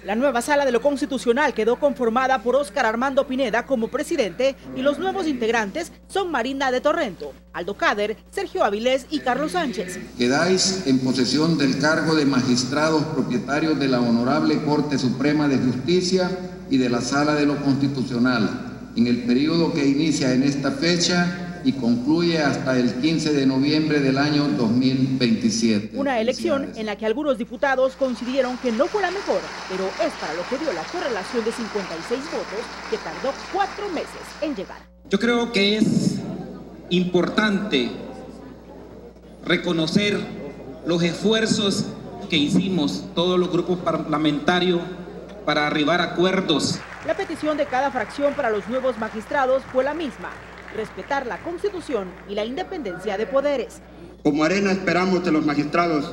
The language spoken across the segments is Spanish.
La nueva Sala de lo Constitucional quedó conformada por Óscar Armando Pineda como presidente y los nuevos integrantes son Marina de Torrento, Aldo Cader, Sergio Avilés y Carlos Sánchez. Quedáis en posesión del cargo de magistrados propietarios de la Honorable Corte Suprema de Justicia y de la Sala de lo Constitucional en el periodo que inicia en esta fecha y concluye hasta el 15 de noviembre del año 2027. Una elección en la que algunos diputados coincidieron que no fue la mejor, pero es para lo que dio la correlación de 56 votos que tardó 4 meses en llegar. Yo creo que es importante reconocer los esfuerzos que hicimos todos los grupos parlamentarios para arribar a acuerdos. La petición de cada fracción para los nuevos magistrados fue la misma: respetar la Constitución y la independencia de poderes. Como Arena esperamos de los magistrados,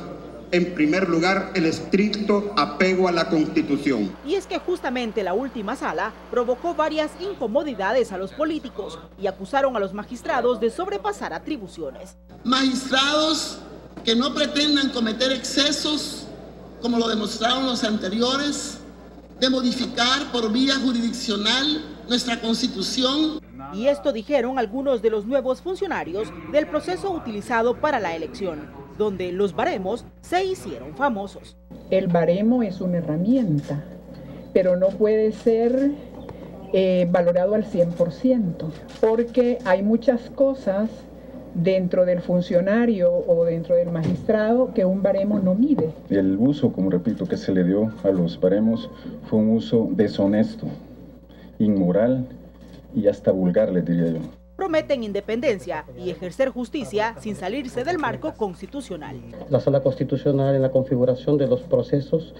en primer lugar, el estricto apego a la Constitución. Y es que justamente la última sala provocó varias incomodidades a los políticos y acusaron a los magistrados de sobrepasar atribuciones. Magistrados que no pretendan cometer excesos, como lo demostraron los anteriores, de modificar por vía jurisdiccional nuestra Constitución. Y esto dijeron algunos de los nuevos funcionarios del proceso utilizado para la elección, donde los baremos se hicieron famosos. El baremo es una herramienta, pero no puede ser valorado al 100%, porque hay muchas cosas dentro del funcionario o dentro del magistrado que un baremo no mide. El uso, como repito, que se le dio a los baremos fue un uso deshonesto, inmoral y hasta vulgar, les diría yo. Prometen independencia y ejercer justicia sin salirse del marco constitucional. La Sala Constitucional en la configuración de los procesos,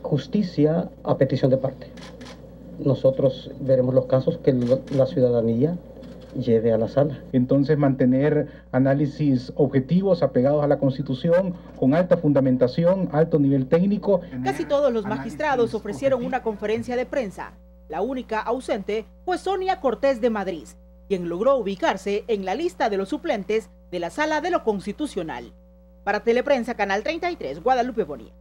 justicia a petición de parte. Nosotros veremos los casos que la ciudadanía lleve a la sala. Entonces, mantener análisis objetivos apegados a la Constitución, con alta fundamentación, alto nivel técnico. Casi todos los magistrados ofrecieron una conferencia de prensa. La única ausente fue Sonia Cortés de Madrid, quien logró ubicarse en la lista de los suplentes de la Sala de lo Constitucional. Para Teleprensa, Canal 33, Guadalupe Bonilla.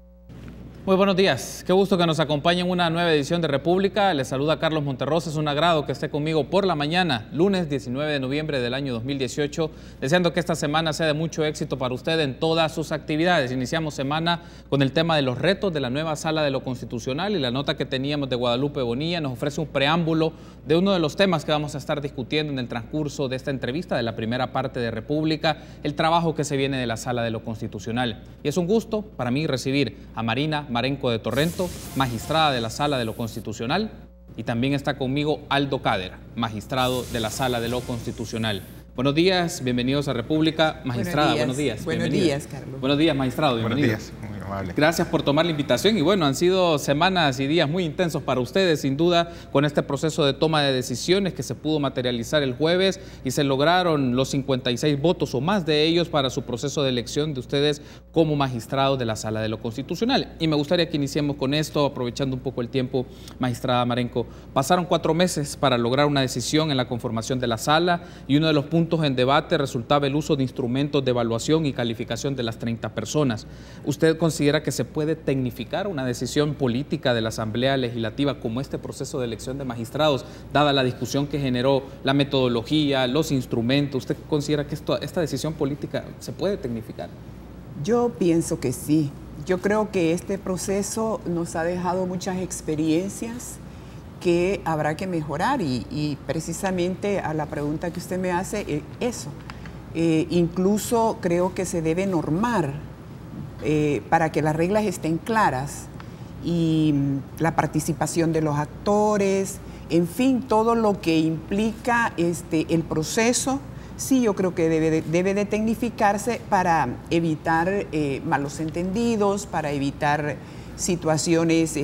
Muy buenos días, qué gusto que nos acompañe en una nueva edición de República. Les saluda Carlos Monterrosa, es un agrado que esté conmigo por la mañana, lunes 19 de noviembre del año 2018, deseando que esta semana sea de mucho éxito para usted en todas sus actividades. Iniciamos semana con el tema de los retos de la nueva Sala de lo Constitucional y la nota que teníamos de Guadalupe Bonilla nos ofrece un preámbulo de uno de los temas que vamos a estar discutiendo en el transcurso de esta entrevista de la primera parte de República, el trabajo que se viene de la Sala de lo Constitucional. Y es un gusto para mí recibir a Marina Marenco de Torrento, magistrada de la Sala de lo Constitucional, y también está conmigo Aldo Cader, magistrado de la Sala de lo Constitucional. Buenos días, bienvenidos a República. Magistrada, buenos días. Buenos días, Carlos. Buenos días, magistrado, bienvenido. Buenos días, muy amable. Gracias por tomar la invitación y bueno, han sido semanas y días muy intensos para ustedes, sin duda, con este proceso de toma de decisiones que se pudo materializar el jueves y se lograron los 56 votos o más de ellos para su proceso de elección de ustedes como magistrados de la Sala de lo Constitucional. Y me gustaría que iniciemos con esto, aprovechando un poco el tiempo, magistrada Marenco. Pasaron 4 meses para lograr una decisión en la conformación de la Sala y uno de los puntos en debate resultaba el uso de instrumentos de evaluación y calificación de las 30 personas. ¿Usted considera que se puede tecnificar una decisión política de la Asamblea Legislativa como este proceso de elección de magistrados, dada la discusión que generó la metodología, los instrumentos? ¿Usted considera que esta decisión política se puede tecnificar? Yo pienso que sí. Yo creo que este proceso nos ha dejado muchas experiencias que habrá que mejorar y precisamente a la pregunta que usted me hace, eso. Incluso creo que se debe normar para que las reglas estén claras y la participación de los actores, en fin, todo lo que implica el proceso, sí, yo creo que debe de tecnificarse para evitar malos entendidos, para evitar situaciones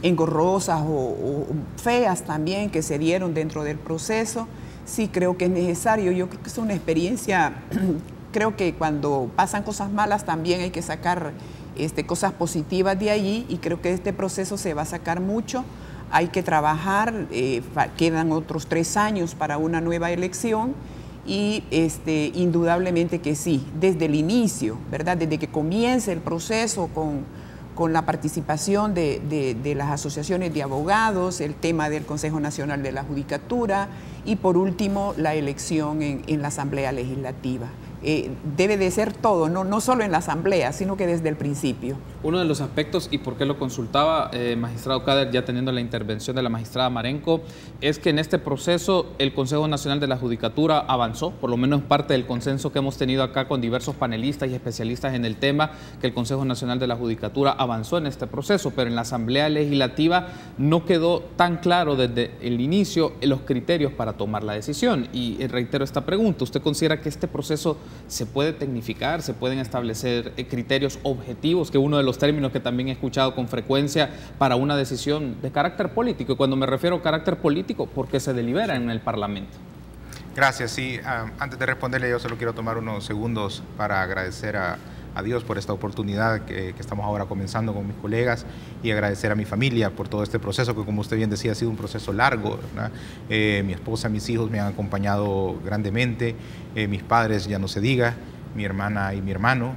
engorrosas o feas también que se dieron dentro del proceso. Sí, creo que es necesario. Yo creo que es una experiencia. Creo que cuando pasan cosas malas también hay que sacar cosas positivas de allí y creo que de este proceso se va a sacar mucho. Hay que trabajar, quedan otros 3 años para una nueva elección y indudablemente que sí, desde el inicio, ¿verdad? Desde que comience el proceso con con la participación de las asociaciones de abogados, el tema del Consejo Nacional de la Judicatura y por último la elección en la Asamblea Legislativa. Debe de ser todo, no solo en la Asamblea, sino que desde el principio. Uno de los aspectos, y por qué lo consultaba, magistrado Khader, ya teniendo la intervención de la magistrada Marenco, es que en este proceso el Consejo Nacional de la Judicatura avanzó, por lo menos parte del consenso que hemos tenido acá con diversos panelistas y especialistas en el tema, que el Consejo Nacional de la Judicatura avanzó en este proceso, pero en la Asamblea Legislativa no quedó tan claro desde el inicio los criterios para tomar la decisión. Y reitero esta pregunta, ¿usted considera que este proceso se puede tecnificar, se pueden establecer criterios objetivos, que uno de los términos que también he escuchado con frecuencia para una decisión de carácter político? Y cuando me refiero a carácter político, porque se delibera en el Parlamento. Gracias. Sí, antes de responderle, yo solo quiero tomar unos segundos para agradecer a Dios por esta oportunidad que estamos ahora comenzando con mis colegas y agradecer a mi familia por todo este proceso que, como usted bien decía, ha sido un proceso largo, ¿verdad? Mi esposa, mis hijos me han acompañado grandemente, mis padres ya no se diga, mi hermana y mi hermano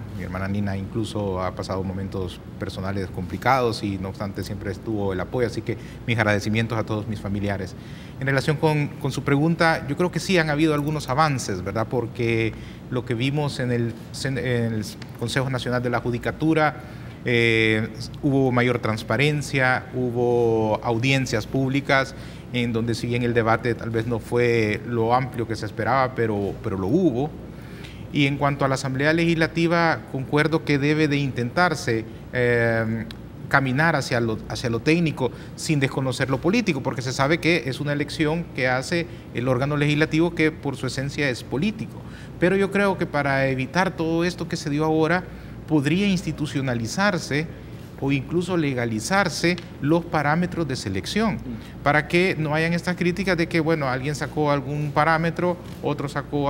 Nina incluso ha pasado momentos personales complicados y no obstante siempre estuvo el apoyo, así que mis agradecimientos a todos mis familiares. En relación con su pregunta, yo creo que sí han habido algunos avances, ¿verdad? Porque lo que vimos en el Consejo Nacional de la Judicatura, hubo mayor transparencia, hubo audiencias públicas, en donde si bien el debate tal vez no fue lo amplio que se esperaba, pero lo hubo. Y en cuanto a la Asamblea Legislativa, concuerdo que debe de intentarse caminar hacia lo técnico sin desconocer lo político, porque se sabe que es una elección que hace el órgano legislativo que por su esencia es político. Pero yo creo que para evitar todo esto que se dio ahora, podría institucionalizarse o incluso legalizarse los parámetros de selección, para que no hayan estas críticas de que, bueno, alguien sacó algún parámetro, otro sacó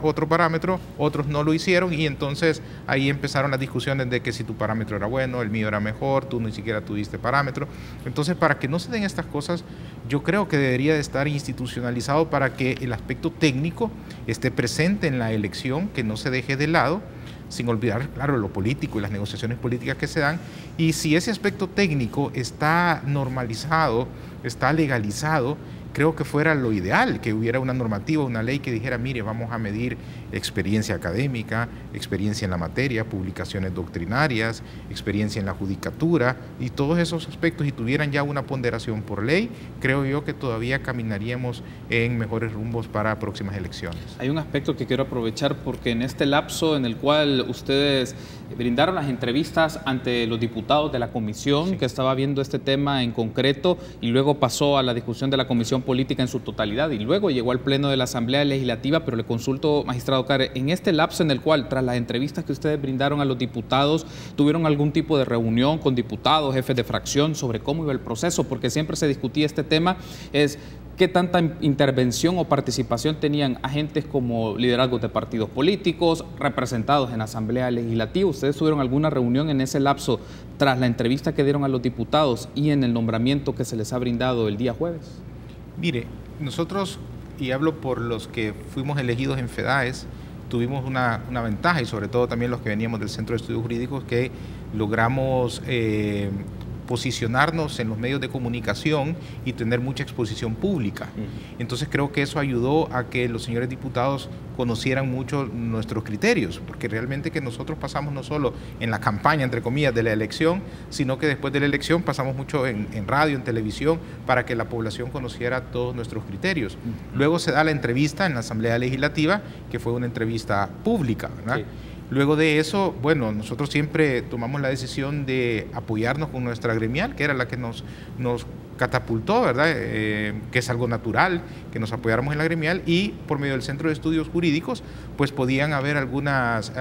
otro parámetro, otros no lo hicieron, y entonces ahí empezaron las discusiones de que si tu parámetro era bueno, el mío era mejor, tú ni siquiera tuviste parámetro. Entonces, para que no se den estas cosas, yo creo que debería de estar institucionalizado para que el aspecto técnico esté presente en la elección, que no se deje de lado, sin olvidar, claro, lo político y las negociaciones políticas que se dan, y si ese aspecto técnico está normalizado, está legalizado, creo que fuera lo ideal, que hubiera una normativa, una ley que dijera, mire, vamos a medir experiencia académica, experiencia en la materia, publicaciones doctrinarias, experiencia en la judicatura, y todos esos aspectos, y tuvieran ya una ponderación por ley, creo yo que todavía caminaríamos en mejores rumbos para próximas elecciones. Hay un aspecto que quiero aprovechar, porque en este lapso en el cual ustedes brindaron las entrevistas ante los diputados de la comisión, sí, que estaba viendo este tema en concreto, y luego pasó a la discusión de la comisión política en su totalidad, y luego llegó al pleno de la Asamblea Legislativa, pero le consulto, magistrado Khader, en este lapso en el cual, tras las entrevistas que ustedes brindaron a los diputados, ¿tuvieron algún tipo de reunión con diputados, jefes de fracción, sobre cómo iba el proceso? Porque siempre se discutía este tema, es ¿qué tanta intervención o participación tenían agentes como liderazgos de partidos políticos, representados en la Asamblea Legislativa? ¿Ustedes tuvieron alguna reunión en ese lapso tras la entrevista que dieron a los diputados y en el nombramiento que se les ha brindado el día jueves? Mire, nosotros, y hablo por los que fuimos elegidos en FEDAES, tuvimos una ventaja, y sobre todo también los que veníamos del Centro de Estudios Jurídicos, que logramos posicionarnos en los medios de comunicación y tener mucha exposición pública. Entonces creo que eso ayudó a que los señores diputados conocieran mucho nuestros criterios, porque realmente que nosotros pasamos no solo en la campaña, entre comillas, de la elección, sino que después de la elección pasamos mucho en radio, en televisión, para que la población conociera todos nuestros criterios. Luego se da la entrevista en la Asamblea Legislativa, que fue una entrevista pública, ¿verdad? Sí. Luego de eso, bueno, nosotros siempre tomamos la decisión de apoyarnos con nuestra gremial, que era la que nos catapultó, ¿verdad? Que es algo natural, que nos apoyáramos en la gremial, y por medio del Centro de Estudios Jurídicos, pues podían haber algunas,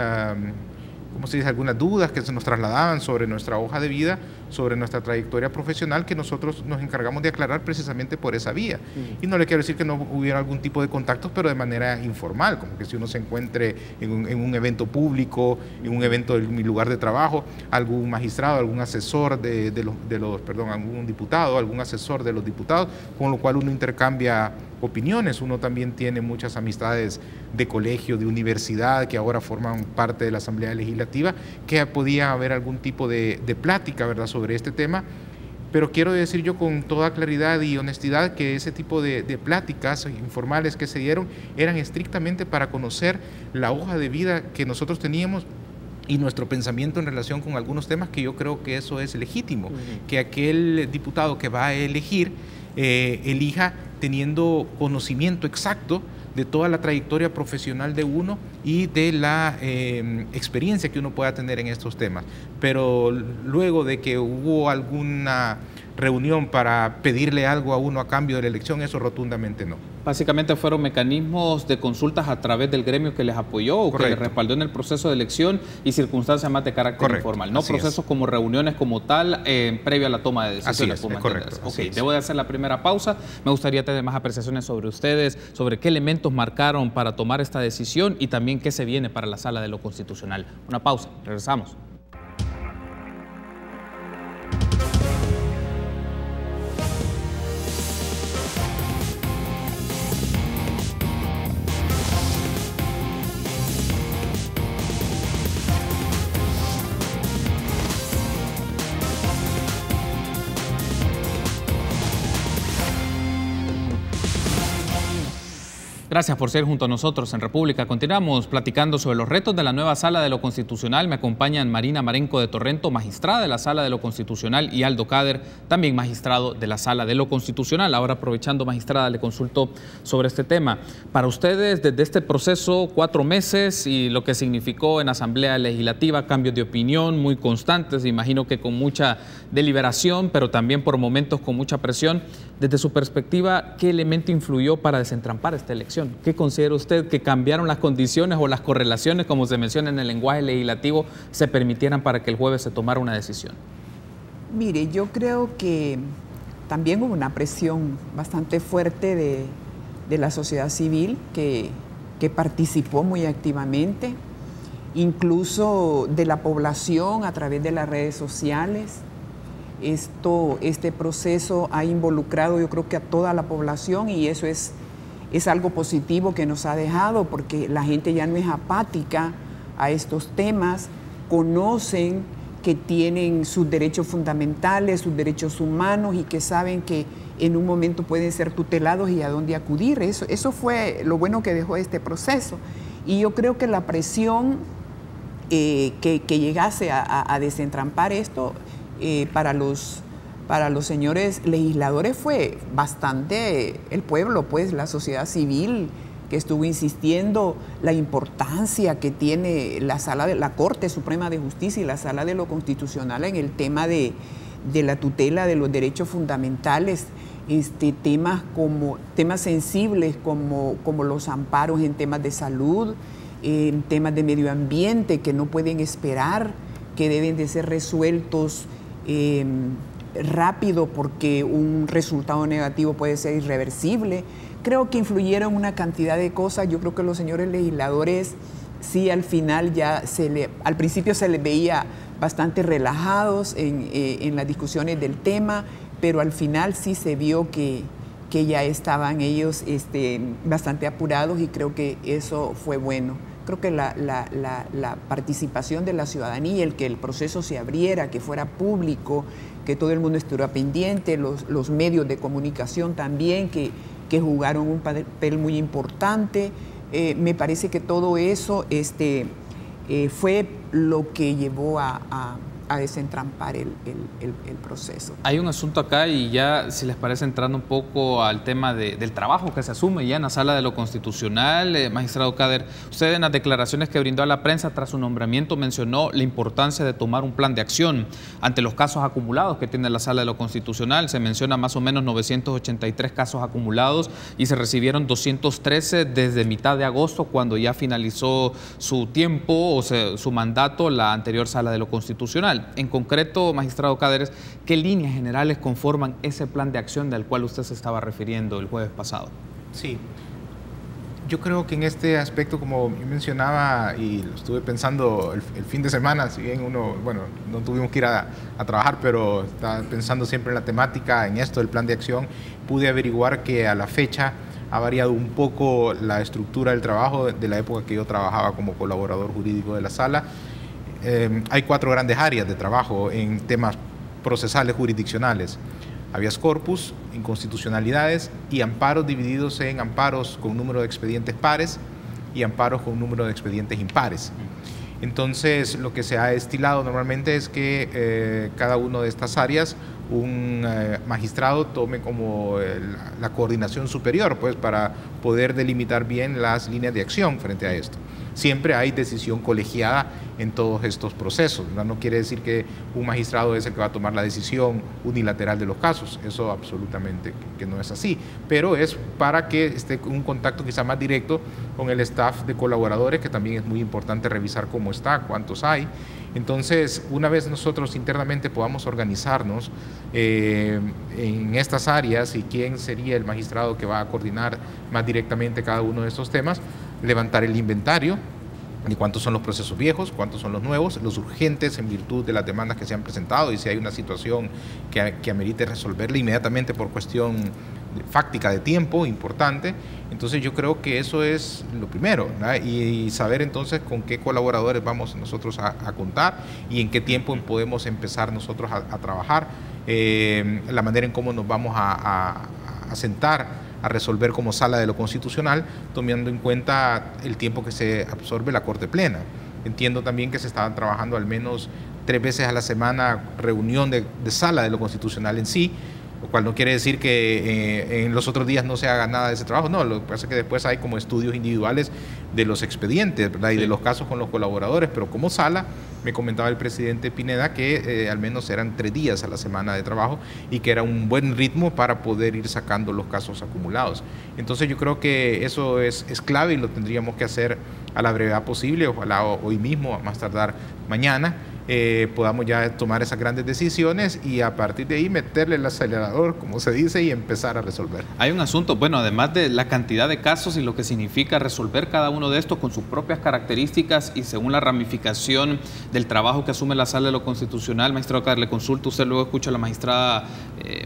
¿cómo se dice?, algunas dudas que se nos trasladaban sobre nuestra hoja de vida, sobre nuestra trayectoria profesional, que nosotros nos encargamos de aclarar precisamente por esa vía. Y no le quiero decir que no hubiera algún tipo de contactos, pero de manera informal, como que si uno se encuentre en un evento público, en un evento de mi lugar de trabajo, algún magistrado, algún asesor algún diputado, algún asesor de los diputados, con lo cual uno intercambia opiniones. Uno también tiene muchas amistades de colegio, de universidad, que ahora forman parte de la Asamblea Legislativa, que podía haber algún tipo de plática, ¿verdad?, sobre este tema. Pero quiero decir yo con toda claridad y honestidad que ese tipo de pláticas informales que se dieron eran estrictamente para conocer la hoja de vida que nosotros teníamos y nuestro pensamiento en relación con algunos temas, que yo creo que eso es legítimo, que aquel diputado que va a elegir elija teniendo conocimiento exacto de toda la trayectoria profesional de uno y de la experiencia que uno pueda tener en estos temas. Pero luego de que hubo alguna reunión para pedirle algo a uno a cambio de la elección, eso rotundamente no. Básicamente fueron mecanismos de consultas a través del gremio que les apoyó o que les respaldó en el proceso de elección y circunstancias más de carácter informal, no procesos como reuniones como tal previo a la toma de decisiones. Así es, correcto. Debo de hacer la primera pausa. Me gustaría tener más apreciaciones sobre ustedes, sobre qué elementos marcaron para tomar esta decisión y también qué se viene para la Sala de lo Constitucional. Una pausa, regresamos. Gracias por ser junto a nosotros en República. Continuamos platicando sobre los retos de la nueva Sala de lo Constitucional. Me acompañan Marina Marenco de Torrento, magistrada de la Sala de lo Constitucional, y Aldo Cader, también magistrado de la Sala de lo Constitucional. Ahora, aprovechando, magistrada, le consulto sobre este tema. Para ustedes, desde este proceso, 4 meses y lo que significó en Asamblea Legislativa, cambios de opinión muy constantes, imagino que con mucha deliberación, pero también por momentos con mucha presión. Desde su perspectiva, ¿qué elemento influyó para desentrampar esta elección? ¿Qué considera usted que cambiaron las condiciones o las correlaciones, como se menciona en el lenguaje legislativo, se permitieran para que el jueves se tomara una decisión? Mire, yo creo que también hubo una presión bastante fuerte de la sociedad civil que participó muy activamente, incluso de la población a través de las redes sociales. Este proceso ha involucrado, yo creo que a toda la población, y eso es algo positivo que nos ha dejado, porque la gente ya no es apática a estos temas, conocen que tienen sus derechos fundamentales, sus derechos humanos, y que saben que en un momento pueden ser tutelados y a dónde acudir. Eso fue lo bueno que dejó este proceso. Y yo creo que la presión que llegase a desentrampar esto para los señores legisladores fue bastante el pueblo, pues la sociedad civil, que estuvo insistiendo la importancia que tiene la Corte Suprema de Justicia y la Sala de lo Constitucional en el tema de la tutela de los derechos fundamentales, temas sensibles como los amparos en temas de salud, en temas de medio ambiente que no pueden esperar, que deben de ser resueltos rápido porque un resultado negativo puede ser irreversible. Creo que influyeron una cantidad de cosas. Yo creo que los señores legisladores sí al final al principio se les veía bastante relajados en las discusiones del tema, pero al final sí se vio que ya estaban ellos bastante apurados, y creo que eso fue bueno. Creo que la participación de la ciudadanía, el que el proceso se abriera, que fuera público, que todo el mundo estuviera pendiente, los medios de comunicación también, que jugaron un papel muy importante. Me parece que todo eso fue lo que llevó a desentrampar el proceso. Hay un asunto acá, y ya, si les parece, entrando un poco al tema del trabajo que se asume ya en la Sala de lo Constitucional. Magistrado Cader, usted en las declaraciones que brindó a la prensa tras su nombramiento mencionó la importancia de tomar un plan de acción ante los casos acumulados que tiene la Sala de lo Constitucional. Se menciona más o menos 983 casos acumulados y se recibieron 213 desde mitad de agosto, cuando ya finalizó su tiempo o su mandato la anterior Sala de lo Constitucional. En concreto, magistrado Cáderes, ¿qué líneas generales conforman ese plan de acción del cual usted se estaba refiriendo el jueves pasado? Sí, yo creo que en este aspecto, como yo mencionaba y lo estuve pensando el fin de semana, si bien no tuvimos que ir a trabajar, pero estaba pensando siempre en la temática, en esto del plan de acción, pude averiguar que a la fecha ha variado un poco la estructura del trabajo de la época que yo trabajaba como colaborador jurídico de la sala. Hay 4 grandes áreas de trabajo en temas procesales jurisdiccionales: habeas corpus, inconstitucionalidades y amparos, divididos en amparos con número de expedientes pares y amparos con número de expedientes impares. Entonces, lo que se ha estilado normalmente es que cada una de estas áreas un magistrado tome como la coordinación superior, pues, para poder delimitar bien las líneas de acción frente a esto. Siempre hay decisión colegiada en todos estos procesos, ¿verdad? No quiere decir que un magistrado es el que va a tomar la decisión unilateral de los casos, eso absolutamente que no es así, pero es para que esté un contacto quizá más directo con el staff de colaboradores, que también es muy importante revisar cómo está, cuántos hay. Entonces, una vez nosotros internamente podamos organizarnos en estas áreas y quién sería el magistrado que va a coordinar más directamente cada uno de estos temas, levantar el inventario de cuántos son los procesos viejos, cuántos son los nuevos, los urgentes en virtud de las demandas que se han presentado, y si hay una situación que amerite resolverla inmediatamente por cuestión fáctica de tiempo importante. Entonces yo creo que eso es lo primero, ¿verdad? Y saber entonces con qué colaboradores vamos nosotros a contar y en qué tiempo podemos empezar nosotros a trabajar, la manera en cómo nos vamos a sentar a resolver como sala de lo constitucional, tomando en cuenta el tiempo que se absorbe la Corte Plena. Entiendo también que se estaban trabajando al menos 3 veces a la semana reunión de sala de lo constitucional en sí, lo cual no quiere decir que en los otros días no se haga nada de ese trabajo. No, lo que pasa es que después hay como estudios individuales de los expedientes, ¿verdad? Y de los casos con los colaboradores, pero como sala, me comentaba el presidente Pineda que al menos eran 3 días a la semana de trabajo y que era un buen ritmo para poder ir sacando los casos acumulados. Entonces yo creo que eso es clave y lo tendríamos que hacer a la brevedad posible, ojalá hoy mismo, a más tardar mañana, podamos ya tomar esas grandes decisiones y a partir de ahí meterle el acelerador, como se dice, y empezar a resolver. Hay un asunto, bueno, además de la cantidad de casos y lo que significa resolver cada uno de estos con sus propias características y según la ramificación del trabajo que asume la Sala de lo Constitucional, magistrado Carles, le consulto, usted luego escucha a la magistrada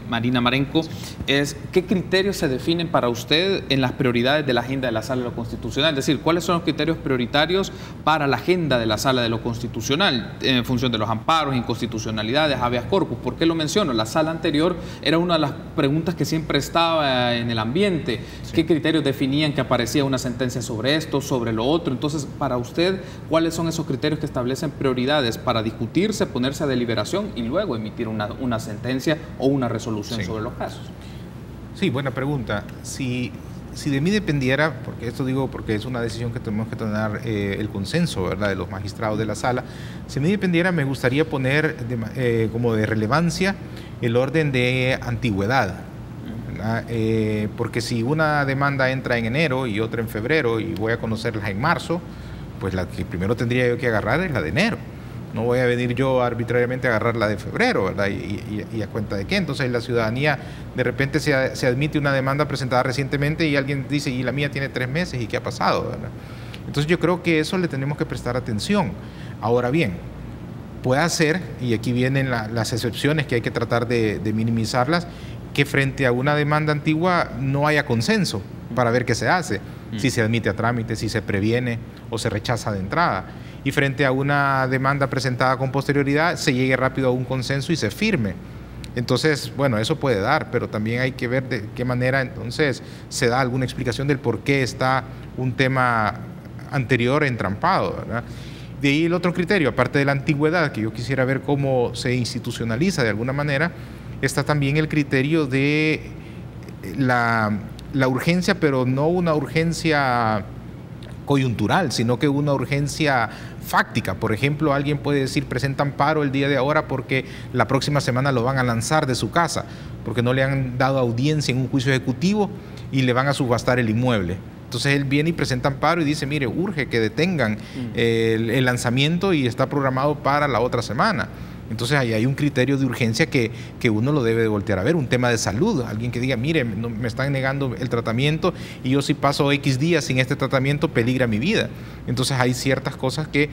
Marina Marenco, es ¿qué criterios se definen para usted en las prioridades de la agenda de la Sala de lo Constitucional? Es decir, ¿cuáles son los criterios prioritarios para la agenda de la Sala de lo Constitucional en función de los amparos, inconstitucionalidades, habeas corpus? ¿Por qué lo menciono? La sala anterior era una de las preguntas que siempre estaba en el ambiente. Sí. ¿Qué criterios definían que aparecía una sentencia sobre esto, sobre lo otro? Entonces, para usted, ¿cuáles son esos criterios que establecen prioridades para discutirse, ponerse a deliberación y luego emitir una sentencia o una resolución sobre los casos? Sí, buena pregunta. Si de mí dependiera, porque esto digo porque es una decisión que tenemos que tener el consenso, ¿verdad?, de los magistrados de la sala, si de mí dependiera me gustaría poner como de relevancia el orden de antigüedad, ¿verdad? Porque si una demanda entra en enero y otra en febrero y voy a conocerlas en marzo, pues la que primero tendría yo que agarrar es la de enero. No voy a venir yo arbitrariamente a agarrar la de febrero, ¿verdad? Y a cuenta de qué. Entonces la ciudadanía, de repente se admite una demanda presentada recientemente y alguien dice, y la mía tiene 3 meses, ¿y qué ha pasado?, ¿verdad? Entonces yo creo que eso le tenemos que prestar atención. Ahora bien, puede ser, y aquí vienen las excepciones que hay que tratar de minimizarlas, que frente a una demanda antigua no haya consenso para ver qué se hace, si se admite a trámite, si se previene o se rechaza de entrada. Y frente a una demanda presentada con posterioridad, se llegue rápido a un consenso y se firme. Entonces, bueno, eso puede dar, pero también hay que ver de qué manera entonces se da alguna explicación del por qué está un tema anterior entrampado, ¿verdad? De ahí el otro criterio, aparte de la antigüedad, que yo quisiera ver cómo se institucionaliza de alguna manera, está también el criterio de la urgencia, pero no una urgencia coyuntural, sino que una urgencia fáctica. Por ejemplo, alguien puede decir, presenta amparo el día de ahora porque la próxima semana lo van a lanzar de su casa, porque no le han dado audiencia en un juicio ejecutivo y le van a subastar el inmueble. Entonces él viene y presenta amparo y dice, mire, urge que detengan el lanzamiento y está programado para la otra semana. Entonces ahí hay un criterio de urgencia que uno lo debe de voltear a ver, un tema de salud, alguien que diga, mire, me están negando el tratamiento y yo si paso X días sin este tratamiento peligra mi vida. Entonces hay ciertas cosas que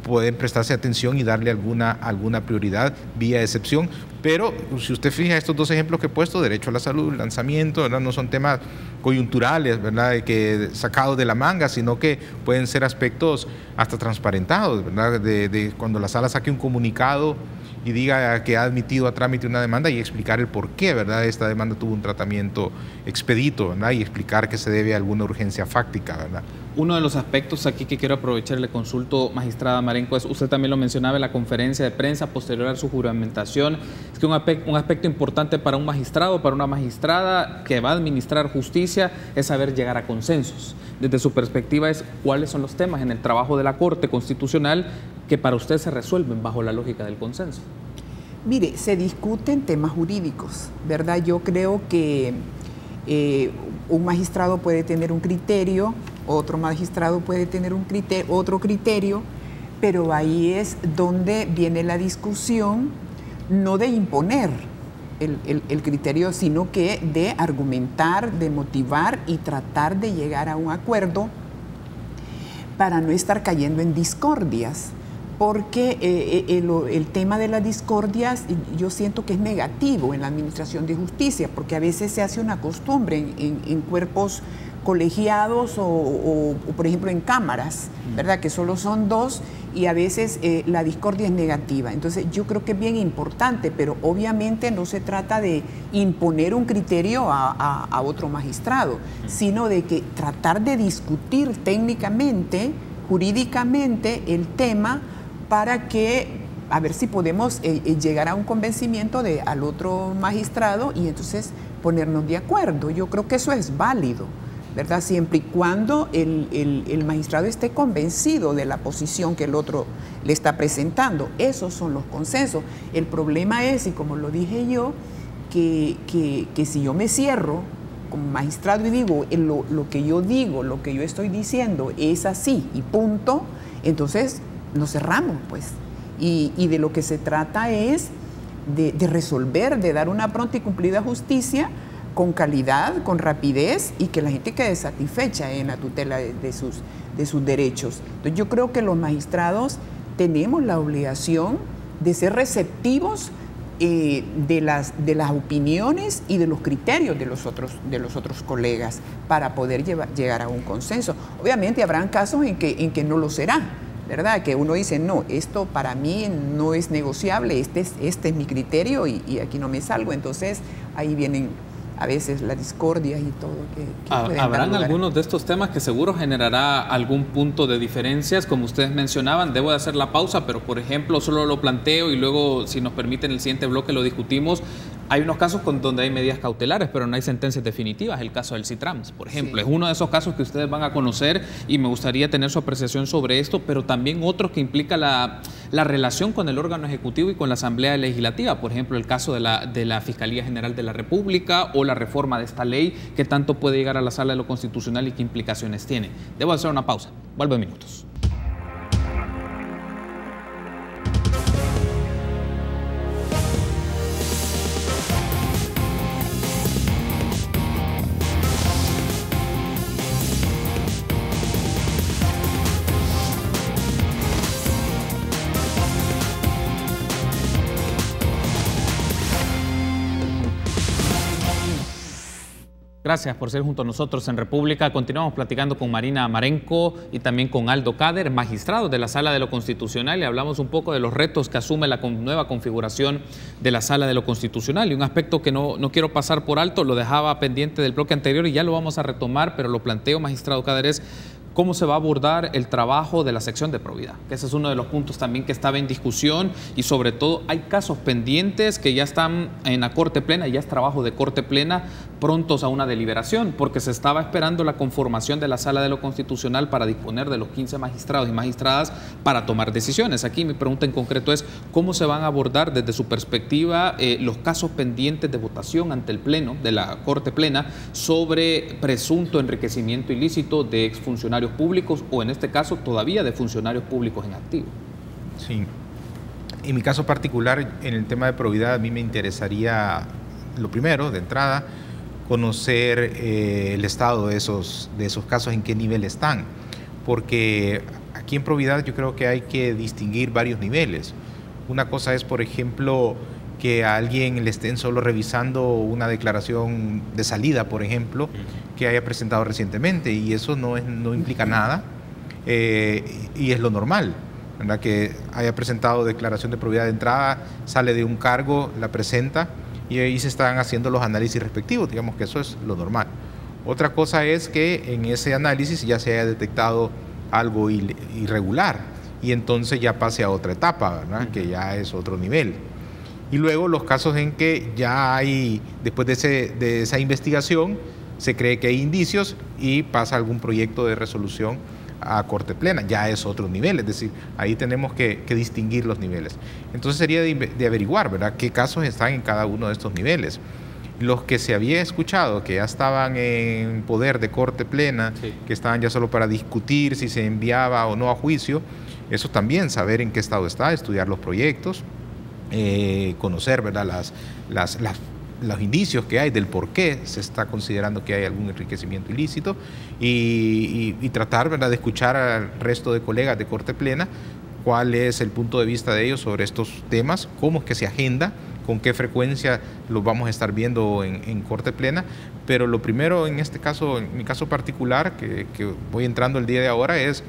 pueden prestarse atención y darle alguna prioridad vía excepción. Pero si usted fija estos dos ejemplos que he puesto, derecho a la salud, lanzamiento, ¿verdad? No son temas coyunturales, ¿verdad? Que sacados de la manga, sino que pueden ser aspectos hasta transparentados, ¿verdad? De cuando la sala saque un comunicado y diga que ha admitido a trámite una demanda y explicar el por qué, ¿verdad? Esta demanda tuvo un tratamiento expedito, ¿verdad? Y explicar que se debe a alguna urgencia fáctica, ¿verdad? Uno de los aspectos aquí que quiero aprovechar, le consulto, magistrada Marenco, es, usted también lo mencionaba en la conferencia de prensa posterior a su juramentación, es que un aspecto importante para un magistrado, para una magistrada que va a administrar justicia, es saber llegar a consensos. Desde su perspectiva, ¿cuáles son los temas en el trabajo de la Corte Constitucional que para usted se resuelven bajo la lógica del consenso? Mire, se discuten temas jurídicos, ¿verdad? Yo creo que un magistrado puede tener un criterio, otro magistrado puede tener otro criterio, pero ahí es donde viene la discusión, no de imponer el criterio, sino que de argumentar, de motivar y tratar de llegar a un acuerdo para no estar cayendo en discordias. Porque el tema de las discordias yo siento que es negativo en la administración de justicia, porque a veces se hace una costumbre en cuerpos colegiados o por ejemplo en cámaras, ¿verdad? Que solo son dos y a veces la discordia es negativa. Entonces yo creo que es bien importante, pero obviamente no se trata de imponer un criterio a otro magistrado, sino de que tratar de discutir técnicamente, jurídicamente el tema, para que, a ver si podemos llegar a un convencimiento al otro magistrado y entonces ponernos de acuerdo. Yo creo que eso es válido, ¿verdad? Siempre y cuando el magistrado esté convencido de la posición que el otro le está presentando. Esos son los consensos. El problema es, y como lo dije yo, que si yo me cierro como magistrado y digo lo que yo digo, lo que yo estoy diciendo es así y punto, entonces nos cerramos, pues. Y de lo que se trata es de resolver, de dar una pronta y cumplida justicia con calidad, con rapidez y que la gente quede satisfecha en la tutela de sus derechos. Entonces yo creo que los magistrados tenemos la obligación de ser receptivos de las opiniones y de los criterios de los otros colegas para poder llegar a un consenso. Obviamente habrán casos en que no lo será, ¿verdad? Que uno dice, no, esto para mí no es negociable, este es mi criterio y aquí no me salgo. Entonces ahí vienen a veces la discordia y todo. Habrán algunos de estos temas que seguro generará algún punto de diferencias, como ustedes mencionaban. Debo de hacer la pausa, pero por ejemplo solo lo planteo y luego, si nos permiten, en el siguiente bloque lo discutimos. Hay unos casos donde hay medidas cautelares, pero no hay sentencias definitivas. El caso del Citrams, por ejemplo, sí, es uno de esos casos que ustedes van a conocer y me gustaría tener su apreciación sobre esto, pero también otros que implica la relación con el órgano ejecutivo y con la Asamblea Legislativa. Por ejemplo, el caso de la Fiscalía General de la República o la reforma de esta ley, que tanto puede llegar a la Sala de lo Constitucional y qué implicaciones tiene. Debo hacer una pausa. Vuelvo en minutos. Gracias por ser junto a nosotros en República. Continuamos platicando con Marina Marenco y también con Aldo Cader, magistrados de la Sala de lo Constitucional, y hablamos un poco de los retos que asume la nueva configuración de la Sala de lo Constitucional. Y un aspecto que no quiero pasar por alto, lo dejaba pendiente del bloque anterior y ya lo vamos a retomar, pero lo planteo, magistrado Cader, es cómo se va a abordar el trabajo de la sección de probidad, que ese es uno de los puntos también que estaba en discusión, y sobre todo hay casos pendientes que ya están en la Corte Plena, y ya es trabajo de Corte Plena, prontos a una deliberación, porque se estaba esperando la conformación de la Sala de lo Constitucional para disponer de los 15 magistrados y magistradas para tomar decisiones. Aquí mi pregunta en concreto es cómo se van a abordar desde su perspectiva los casos pendientes de votación ante el Pleno de la Corte Plena sobre presunto enriquecimiento ilícito de exfuncionarios públicos, o en este caso todavía de funcionarios públicos en activo. Sí, en mi caso particular, en el tema de probidad, a mí me interesaría, lo primero, de entrada, conocer el estado de esos casos, en qué nivel están, porque aquí en probidad yo creo que hay que distinguir varios niveles. Una cosa es, por ejemplo, que a alguien le estén solo revisando una declaración de salida, por ejemplo, que haya presentado recientemente, y eso no implica nada, y es lo normal, ¿verdad? Que haya presentado declaración de probidad de entrada, sale de un cargo, la presenta, y ahí se están haciendo los análisis respectivos, digamos que eso es lo normal. Otra cosa es que en ese análisis ya se haya detectado algo irregular, y entonces ya pase a otra etapa, ¿verdad? Que ya es otro nivel. Y luego los casos en que ya hay, después de esa investigación, se cree que hay indicios y pasa algún proyecto de resolución a Corte Plena, ya es otro nivel, es decir, ahí tenemos que distinguir los niveles. Entonces sería de averiguar, ¿verdad?, qué casos están en cada uno de estos niveles. Los que se había escuchado que ya estaban en poder de Corte Plena, sí, que estaban ya solo para discutir si se enviaba o no a juicio, eso también, saber en qué estado está, estudiar los proyectos, conocer, ¿verdad?, los indicios que hay del por qué se está considerando que hay algún enriquecimiento ilícito y tratar, ¿verdad?, de escuchar al resto de colegas de Corte Plena cuál es el punto de vista de ellos sobre estos temas, cómo es que se agenda, con qué frecuencia los vamos a estar viendo en Corte Plena. Pero lo primero en este caso, en mi caso particular, que voy entrando el día de ahora, es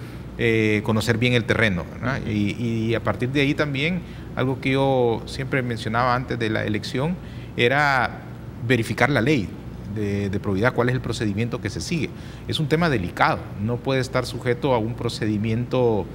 conocer bien el terreno, ¿verdad? Y a partir de ahí también, algo que yo siempre mencionaba antes de la elección, era verificar la ley de probidad, cuál es el procedimiento que se sigue. Es un tema delicado, no puede estar sujeto a un procedimiento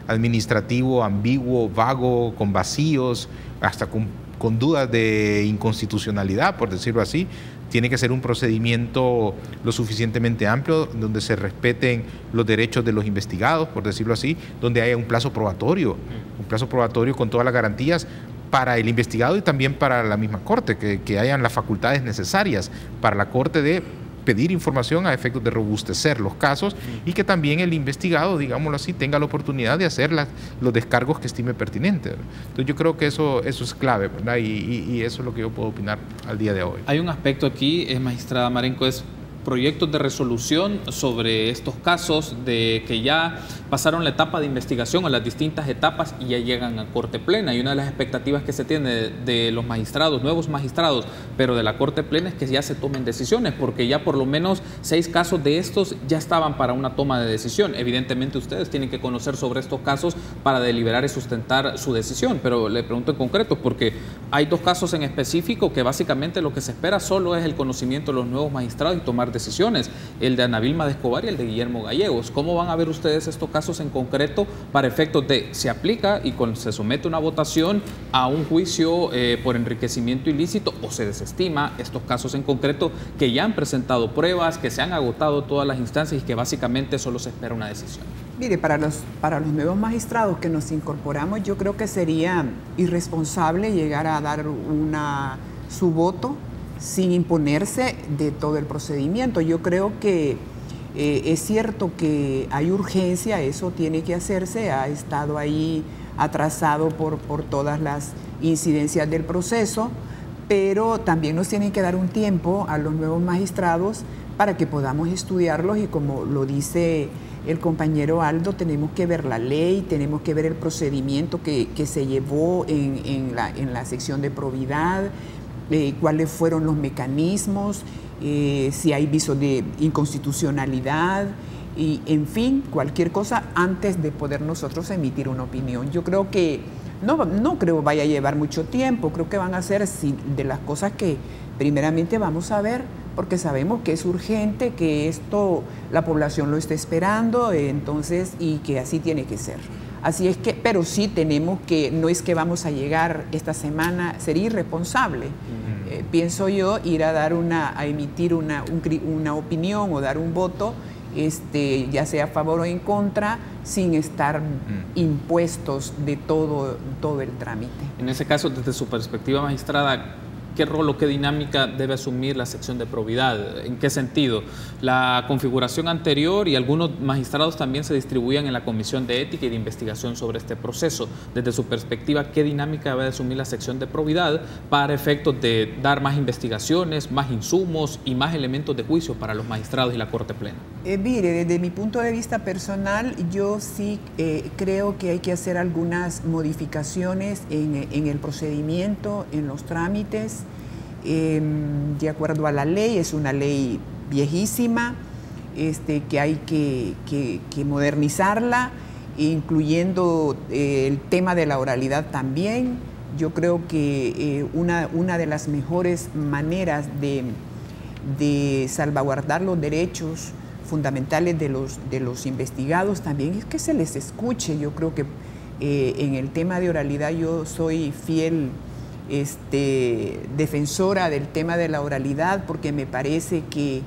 administrativo ambiguo, vago, con vacíos, hasta con dudas de inconstitucionalidad, por decirlo así. Tiene que ser un procedimiento lo suficientemente amplio, donde se respeten los derechos de los investigados, por decirlo así, donde haya un plazo probatorio con todas las garantías para el investigado y también para la misma Corte, que hayan las facultades necesarias para la Corte de pedir información a efectos de robustecer los casos y que también el investigado, digámoslo así, tenga la oportunidad de hacer los descargos que estime pertinentes, ¿verdad? Entonces yo creo que eso es clave, ¿verdad? Y eso es lo que yo puedo opinar al día de hoy. Hay un aspecto aquí, magistrada Marenco, es proyectos de resolución sobre estos casos de que ya pasaron la etapa de investigación o las distintas etapas y ya llegan a Corte Plena. Y una de las expectativas que se tiene de los magistrados, nuevos magistrados, pero de la Corte Plena, es que ya se tomen decisiones, porque ya por lo menos 6 casos de estos ya estaban para una toma de decisión. Evidentemente ustedes tienen que conocer sobre estos casos para deliberar y sustentar su decisión, pero le pregunto en concreto porque hay 2 casos en específico que básicamente lo que se espera solo es el conocimiento de los nuevos magistrados y tomar decisiones, el de Ana Vilma de Escobar y el de Guillermo Gallegos. ¿Cómo van a ver ustedes estos casos en concreto para efectos de se aplica y se somete una votación a un juicio por enriquecimiento ilícito o se desestima estos casos en concreto que ya han presentado pruebas, que se han agotado todas las instancias y que básicamente solo se espera una decisión? Mire, para los nuevos magistrados que nos incorporamos, yo creo que sería irresponsable llegar a dar su voto sin imponerse de todo el procedimiento. Yo creo que es cierto que hay urgencia, eso tiene que hacerse, ha estado ahí atrasado por todas las incidencias del proceso, pero también nos tienen que dar un tiempo a los nuevos magistrados para que podamos estudiarlos y, como lo dice el compañero Aldo, tenemos que ver la ley, tenemos que ver el procedimiento que se llevó en la sección de probidad, cuáles fueron los mecanismos, si hay visos de inconstitucionalidad y, en fin, cualquier cosa antes de poder nosotros emitir una opinión. Yo creo que no creo vaya a llevar mucho tiempo, creo que van a ser de las cosas que primeramente vamos a ver, porque sabemos que es urgente, que esto la población lo está esperando, entonces, y que así tiene que ser. Así es que, pero sí tenemos que, no es que vamos a llegar esta semana, sería irresponsable, pienso yo, ir a emitir una opinión o dar un voto, ya sea a favor o en contra, sin estar impuestos de todo el trámite. En ese caso, desde su perspectiva, magistrada, ¿qué rol o qué dinámica debe asumir la sección de probidad? ¿En qué sentido? La configuración anterior y algunos magistrados también se distribuían en la Comisión de Ética y de Investigación sobre este proceso. Desde su perspectiva, ¿qué dinámica debe asumir la sección de probidad para efectos de dar más investigaciones, más insumos y más elementos de juicio para los magistrados y la Corte Plena? Mire, desde mi punto de vista personal, yo sí creo que hay que hacer algunas modificaciones en el procedimiento, en los trámites, de acuerdo a la ley. Es una ley viejísima, que hay que modernizarla, incluyendo el tema de la oralidad también. Yo creo que una de las mejores maneras de salvaguardar los derechos fundamentales de los investigados también es que se les escuche. Yo creo que en el tema de oralidad yo soy fiel defensora del tema de la oralidad, porque me parece que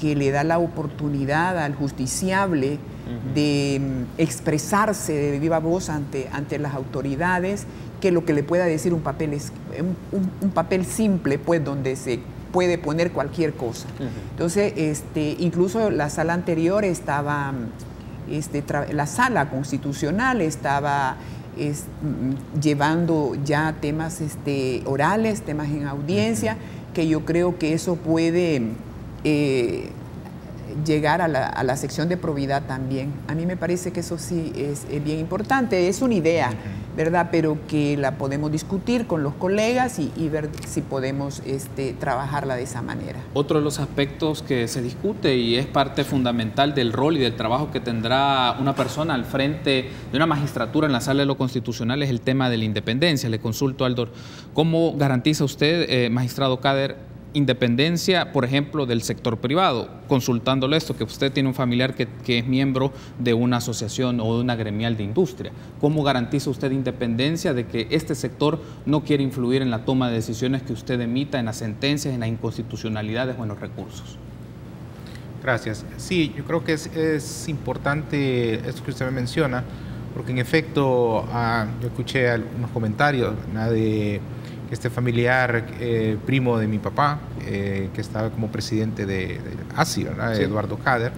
le da la oportunidad al justiciable de expresarse de viva voz ante las autoridades, que lo que le pueda decir un papel simple, pues, donde se puede poner cualquier cosa. Entonces, incluso la sala anterior estaba, la sala constitucional estaba llevando ya temas orales, temas en audiencia, que yo creo que eso puede llegar a la sección de probidad también. A mí me parece que eso sí es bien importante, es una idea, ¿verdad? Pero que la podemos discutir con los colegas y ver si podemos trabajarla de esa manera. Otro de los aspectos que se discute y es parte fundamental del rol y del trabajo que tendrá una persona al frente de una magistratura en la Sala de lo Constitucional es el tema de la independencia. Le consulto, Aldor, ¿cómo garantiza usted, magistrado Kader, independencia, por ejemplo, del sector privado? Consultándole esto, que usted tiene un familiar que es miembro de una asociación o de una gremial de industria. ¿Cómo garantiza usted independencia de que este sector no quiere influir en la toma de decisiones que usted emita, en las sentencias, en las inconstitucionalidades o en los recursos? Gracias. Sí, yo creo que es importante esto que usted me menciona, porque en efecto yo escuché algunos comentarios de este familiar primo de mi papá, que estaba como presidente de ASI, ¿verdad? Sí. Eduardo Kader.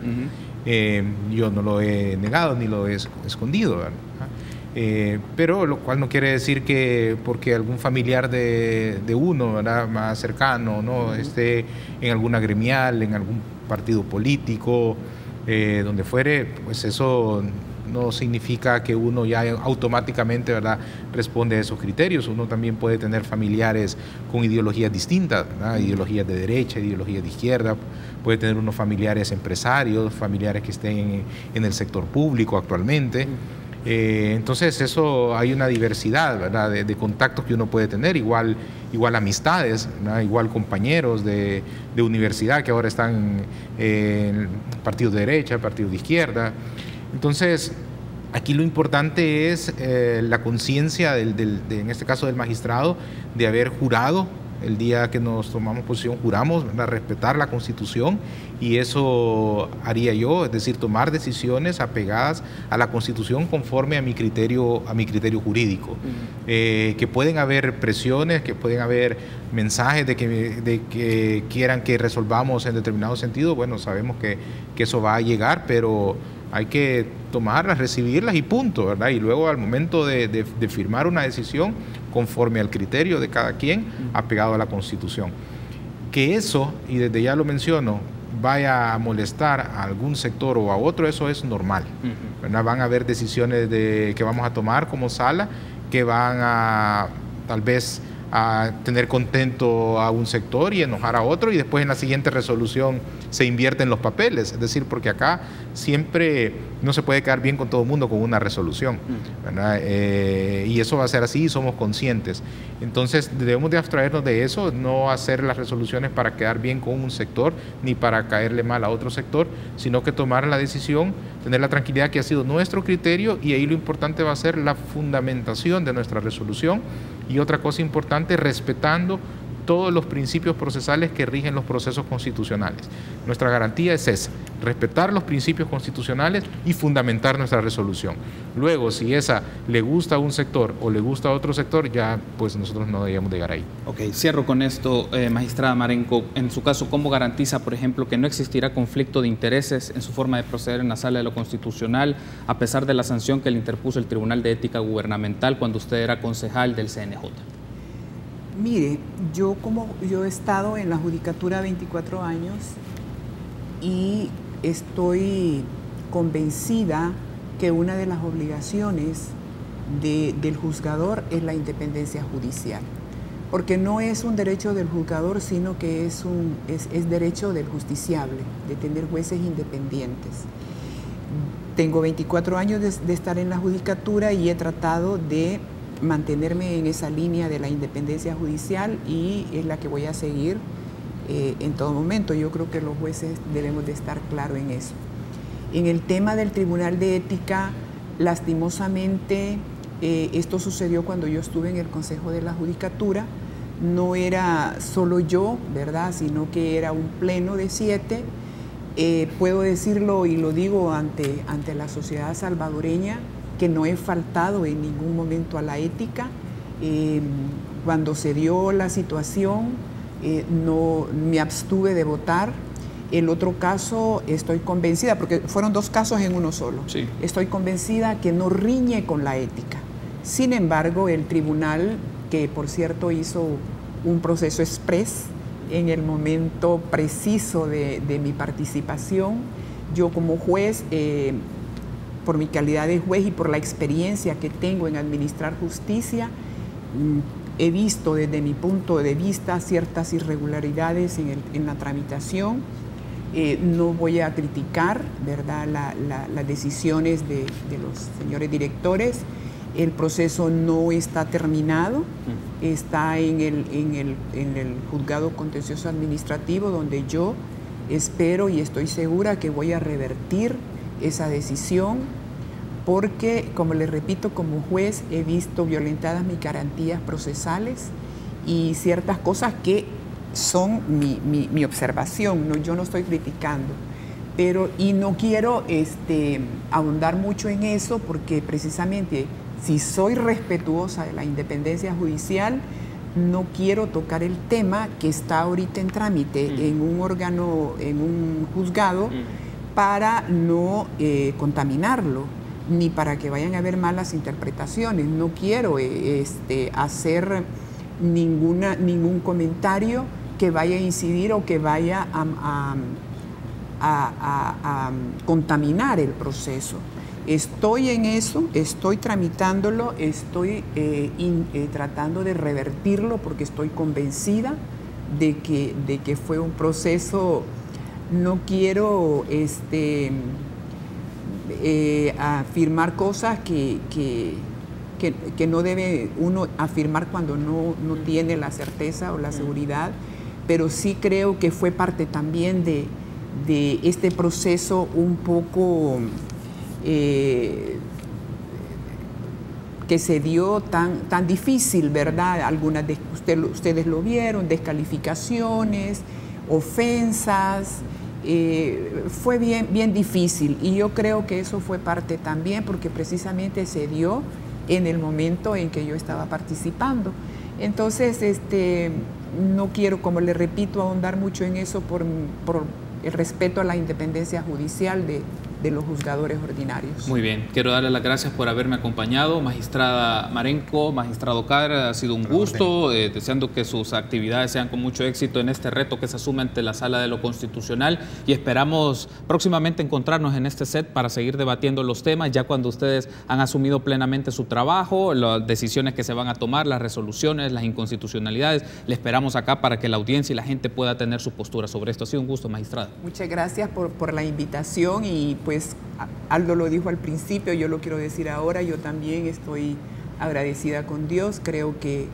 Yo no lo he negado ni lo he escondido, ¿verdad? Pero lo cual no quiere decir que porque algún familiar de uno, ¿verdad?, más cercano, ¿no?, esté en alguna gremial, en algún partido político, donde fuere, pues eso no significa que uno ya automáticamente, ¿verdad?, responde a esos criterios. Uno también puede tener familiares con ideologías distintas, ¿verdad?, ideologías de derecha, ideologías de izquierda. Puede tener unos familiares empresarios, familiares que estén en el sector público actualmente. Entonces eso, hay una diversidad, ¿verdad?, de contactos que uno puede tener, igual amistades, ¿verdad?, igual compañeros de universidad que ahora están en partidos de derecha, partidos de izquierda. Entonces, aquí lo importante es la conciencia, en este caso del magistrado, de haber jurado. El día que nos tomamos posición, juramos, ¿verdad?, respetar la Constitución, y eso haría yo, es decir, tomar decisiones apegadas a la Constitución conforme a mi criterio jurídico. Que pueden haber presiones, que pueden haber mensajes de que quieran que resolvamos en determinado sentido. Bueno, sabemos que eso va a llegar, pero hay que tomarlas, recibirlas y punto, ¿verdad? Y luego al momento de firmar una decisión conforme al criterio de cada quien, apegado a la Constitución. Que eso, y desde ya lo menciono, vaya a molestar a algún sector o a otro, eso es normal, ¿verdad? Van a haber decisiones que vamos a tomar como sala que van a, tal vez, a tener contento a un sector y enojar a otro, y después en la siguiente resolución se invierten los papeles. Es decir, porque acá siempre no se puede quedar bien con todo el mundo con una resolución, ¿verdad? Y eso va a ser así, y somos conscientes. Entonces debemos de abstraernos de eso, no hacer las resoluciones para quedar bien con un sector ni para caerle mal a otro sector, sino que tomar la decisión, tener la tranquilidad que ha sido nuestro criterio, y ahí lo importante va a ser la fundamentación de nuestra resolución. Y otra cosa importante, respetando todos los principios procesales que rigen los procesos constitucionales. Nuestra garantía es esa, respetar los principios constitucionales y fundamentar nuestra resolución. Luego, si esa le gusta a un sector o le gusta a otro sector, ya pues nosotros no debíamos llegar ahí. Ok, cierro con esto, magistrada Marenco. En su caso, ¿cómo garantiza, por ejemplo, que no existirá conflicto de intereses en su forma de proceder en la Sala de lo Constitucional, a pesar de la sanción que le interpuso el Tribunal de Ética Gubernamental cuando usted era concejal del CNJ? Mire, yo he estado en la judicatura 24 años y estoy convencida que una de las obligaciones del juzgador es la independencia judicial, porque no es un derecho del juzgador, sino que es derecho del justiciable, de tener jueces independientes. Tengo 24 años de estar en la judicatura y he tratado de mantenerme en esa línea de la independencia judicial y es la que voy a seguir en todo momento. Yo creo que los jueces debemos de estar claros en eso. En el tema del Tribunal de Ética, lastimosamente, esto sucedió cuando yo estuve en el Consejo de la Judicatura. No era solo yo, ¿verdad?, sino que era un pleno de 7. Puedo decirlo y lo digo ante la sociedad salvadoreña, que no he faltado en ningún momento a la ética. Cuando se dio la situación, no me abstuve de votar. El otro caso, estoy convencida, porque fueron 2 casos en uno solo. Sí. Estoy convencida que no riñe con la ética. Sin embargo, el tribunal, que por cierto hizo un proceso express en el momento preciso de mi participación, yo como juez, por mi calidad de juez y por la experiencia que tengo en administrar justicia, he visto desde mi punto de vista ciertas irregularidades en la tramitación. No voy a criticar, ¿verdad?, las decisiones de los señores directores. El proceso no está terminado, está en el juzgado contencioso administrativo, donde yo espero y estoy segura que voy a revertir esa decisión, porque, como les repito, como juez he visto violentadas mis garantías procesales y ciertas cosas que son mi observación, ¿no? Yo no estoy criticando, y no quiero ahondar mucho en eso, porque precisamente si soy respetuosa de la independencia judicial, no quiero tocar el tema que está ahorita en trámite en un órgano, en un juzgado, para no contaminarlo, ni para que vayan a haber malas interpretaciones. No quiero hacer ningún comentario que vaya a incidir o que vaya a contaminar el proceso. Estoy en eso, estoy tramitándolo, estoy tratando de revertirlo, porque estoy convencida de que fue un proceso. No quiero afirmar cosas que no debe uno afirmar cuando no tiene la certeza o la seguridad, pero sí creo que fue parte también de este proceso un poco que se dio tan difícil, ¿verdad? Algunas de ustedes lo vieron, descalificaciones, ofensas. Fue bien difícil, y yo creo que eso fue parte también porque precisamente se dio en el momento en que yo estaba participando. Entonces, no quiero, como le repito, ahondar mucho en eso por el respeto a la independencia judicial de los juzgadores ordinarios. Muy bien, quiero darle las gracias por haberme acompañado, magistrada Marenco, magistrado Kader, ha sido un gusto, deseando que sus actividades sean con mucho éxito en este reto que se asume ante la Sala de lo Constitucional, y esperamos próximamente encontrarnos en este set para seguir debatiendo los temas, ya cuando ustedes han asumido plenamente su trabajo, las decisiones que se van a tomar, las resoluciones, las inconstitucionalidades. Le esperamos acá para que la audiencia y la gente pueda tener su postura sobre esto. Ha sido un gusto, magistrada. Muchas gracias por la invitación, y pues Aldo lo dijo al principio, yo lo quiero decir ahora, yo también estoy agradecida con Dios. Creo que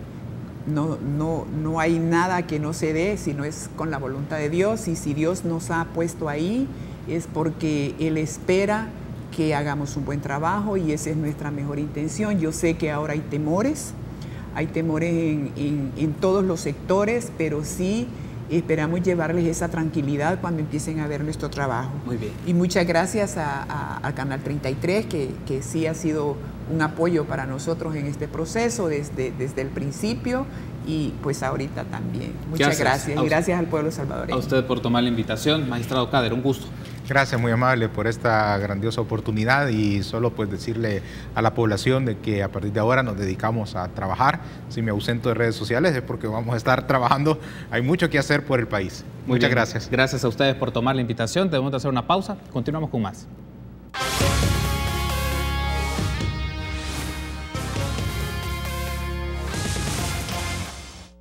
no hay nada que no se dé si no es con la voluntad de Dios, y si Dios nos ha puesto ahí es porque Él espera que hagamos un buen trabajo, y esa es nuestra mejor intención. Yo sé que ahora hay temores, hay temores en todos los sectores, pero sí esperamos llevarles esa tranquilidad cuando empiecen a ver nuestro trabajo. Muy bien. Y muchas gracias a Canal 33, que sí ha sido un apoyo para nosotros en este proceso desde el principio y pues ahorita también. Muchas gracias. Y gracias al pueblo salvadoreño. A usted por tomar la invitación. Magistrado Khader, un gusto. Gracias, muy amable por esta grandiosa oportunidad y solo pues decirle a la población de que a partir de ahora nos dedicamos a trabajar. Si me ausento de redes sociales es porque vamos a estar trabajando. Hay mucho que hacer por el país. Muchas gracias. Gracias a ustedes por tomar la invitación. Debemos de hacer una pausa. Continuamos con más.